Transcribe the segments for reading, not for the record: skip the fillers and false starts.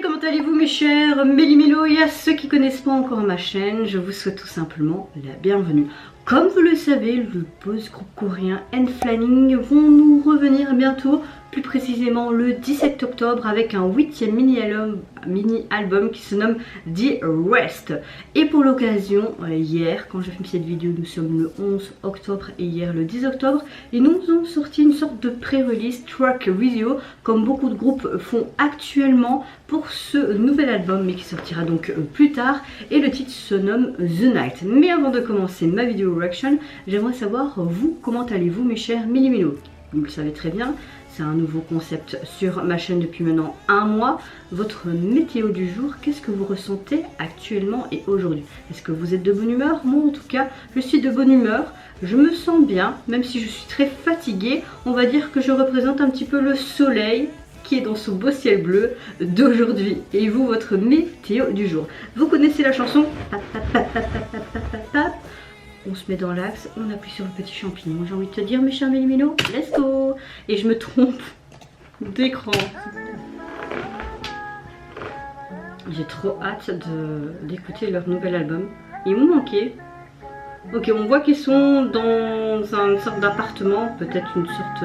comment allez-vous mes chers Méli-Mélo, et à ceux qui connaissent pas encore ma chaîne, je vous souhaite tout simplement la bienvenue. Comme vous le savez, le boss groupe coréen N.Flying vont nous revenir bientôt, plus précisément le 17 octobre avec un 8e mini-album qui se nomme The Rest. Et pour l'occasion, hier, quand je filme cette vidéo, nous sommes le 11 octobre et hier le 10 octobre, ils nous ont sorti une sorte de pré-release track video, comme beaucoup de groupes font actuellement pour ce nouvel album, mais qui sortira donc plus tard, et le titre se nomme The Night. Mais avant de commencer ma vidéo reaction, j'aimerais savoir, vous, comment allez-vous mes chers Méli-Mélo? Vous le savez très bien, c'est un nouveau concept sur ma chaîne depuis maintenant un mois. Votre météo du jour, qu'est-ce que vous ressentez actuellement et aujourd'hui? Est-ce que vous êtes de bonne humeur? Moi en tout cas, je suis de bonne humeur. Je me sens bien, même si je suis très fatiguée. On va dire que je représente un petit peu le soleil qui est dans ce beau ciel bleu d'aujourd'hui. Et vous, votre météo du jour? Vous connaissez la chanson? On se met dans l'axe, on appuie sur le petit champignon. J'ai envie de te dire, mes chers Méli-Mélo, let's go! Et je me trompe d'écran. J'ai trop hâte d'écouter leur nouvel album. Ils m'ont manqué. Ok, on voit qu'ils sont dans une sorte d'appartement, peut-être une sorte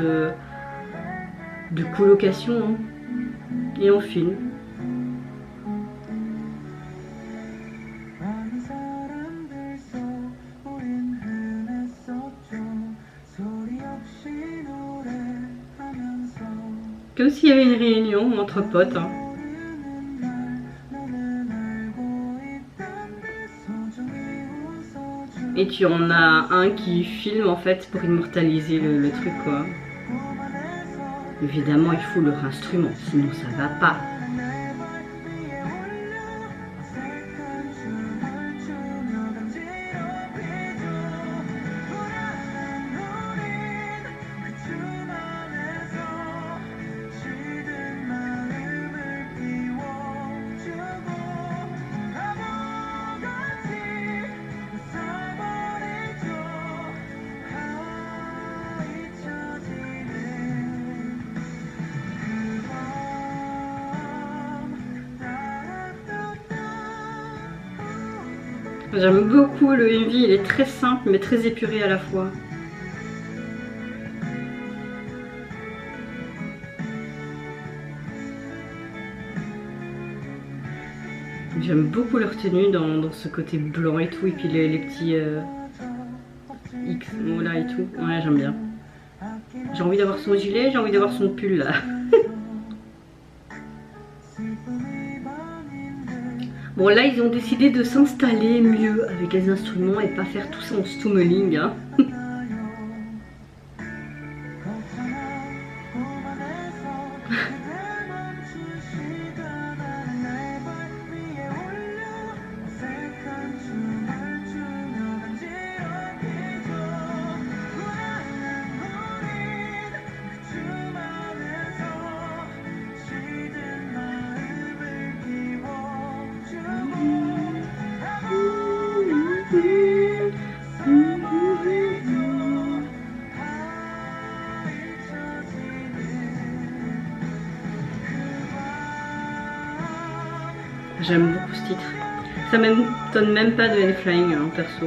de colocation. Hein. Et on filme. Comme s'il y avait une réunion entre potes. Hein. Et tu en as un qui filme en fait pour immortaliser le truc quoi. Évidemment il faut leur instrument, sinon ça va pas. J'aime beaucoup le MV, il est très simple mais très épuré à la fois. J'aime beaucoup leur tenue dans ce côté blanc et tout, et puis les petits X là et tout. Ouais, j'aime bien. J'ai envie d'avoir son gilet, j'ai envie d'avoir son pull là. Bon là ils ont décidé de s'installer mieux avec les instruments et pas faire tout ça en stummeling hein. J'aime beaucoup ce titre. Ça m'étonne même pas de N.Flying hein, perso.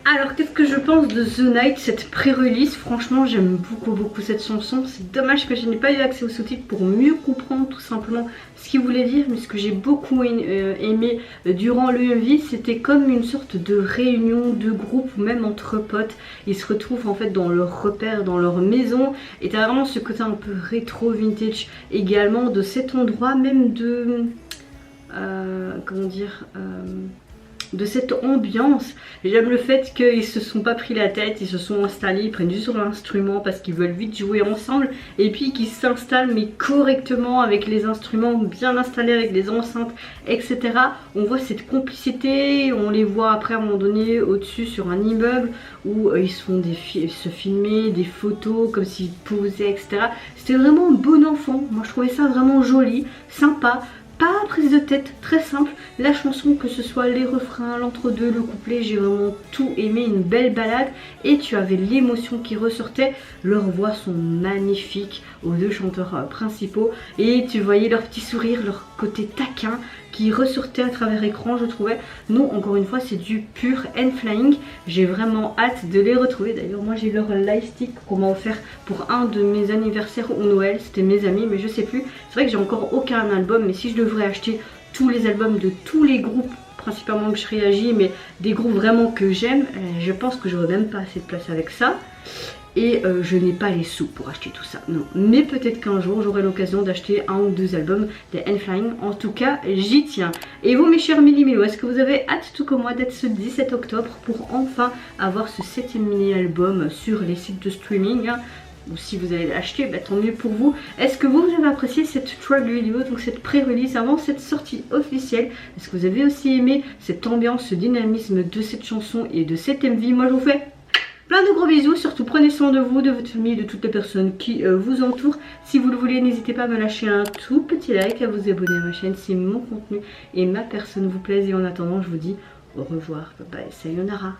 Alors qu'est-ce que je pense de The Night, cette pré-release? Franchement j'aime beaucoup cette chanson. C'est dommage que je n'ai pas eu accès aux sous-titres pour mieux comprendre tout simplement ce qu'il voulait dire. Mais ce que j'ai beaucoup aimé durant le MV, c'était comme une sorte de réunion de groupe ou même entre potes. Ils se retrouvent en fait dans leur repère, dans leur maison. Et t'as vraiment ce côté un peu rétro vintage également de cet endroit, même de... comment dire de cette ambiance. J'aime le fait qu'ils se sont pas pris la tête, ils se sont installés, ils prennent juste sur l'instrument parce qu'ils veulent vite jouer ensemble et puis qu'ils s'installent mais correctement avec les instruments bien installés avec les enceintes, etc. On voit cette complicité, on les voit après à un moment donné au-dessus sur un immeuble où ils se font se filmer des photos comme s'ils posaient, etc. C'était vraiment un bon enfant, moi je trouvais ça vraiment joli, sympa. Pas prise de tête, très simple. La chanson, que ce soit les refrains, l'entre-deux, le couplet, j'ai vraiment tout aimé. Une belle balade et tu avais l'émotion qui ressortait. Leurs voix sont magnifiques aux deux chanteurs principaux et tu voyais leur petit sourire, leur côté taquin qui ressortait à travers l'écran, je trouvais. Non, encore une fois, c'est du pur N.Flying. J'ai vraiment hâte de les retrouver. D'ailleurs, moi j'ai leur lightstick qu'on m'a offert pour un de mes anniversaires ou Noël. C'était mes amis, mais je sais plus. C'est vrai que j'ai encore aucun album, mais si je devrais acheter tous les albums de tous les groupes, principalement que je réagis, mais des groupes vraiment que j'aime, je pense que j'aurais même pas assez de place avec ça. Et je n'ai pas les sous pour acheter tout ça, non. Mais peut-être qu'un jour j'aurai l'occasion d'acheter un ou deux albums des N.Flying. En tout cas, j'y tiens. Et vous mes chers Méli-Mélo, est-ce que vous avez hâte tout comme moi d'être ce 17 octobre pour enfin avoir ce 7e mini-album sur les sites de streaming, hein, ou si vous allez l'acheter, bah, tant mieux pour vous. Est-ce que vous avez apprécié cette track vidéo, donc cette pré-release avant cette sortie officielle? Est-ce que vous avez aussi aimé cette ambiance, ce dynamisme de cette chanson et de cet MV? Moi je vous fais plein de gros bisous, surtout prenez soin de vous, de votre famille, de toutes les personnes qui vous entourent. Si vous le voulez, n'hésitez pas à me lâcher un tout petit like, à vous abonner à ma chaîne si mon contenu et ma personne vous plaisent. Et en attendant, je vous dis au revoir, bye bye, sayonara.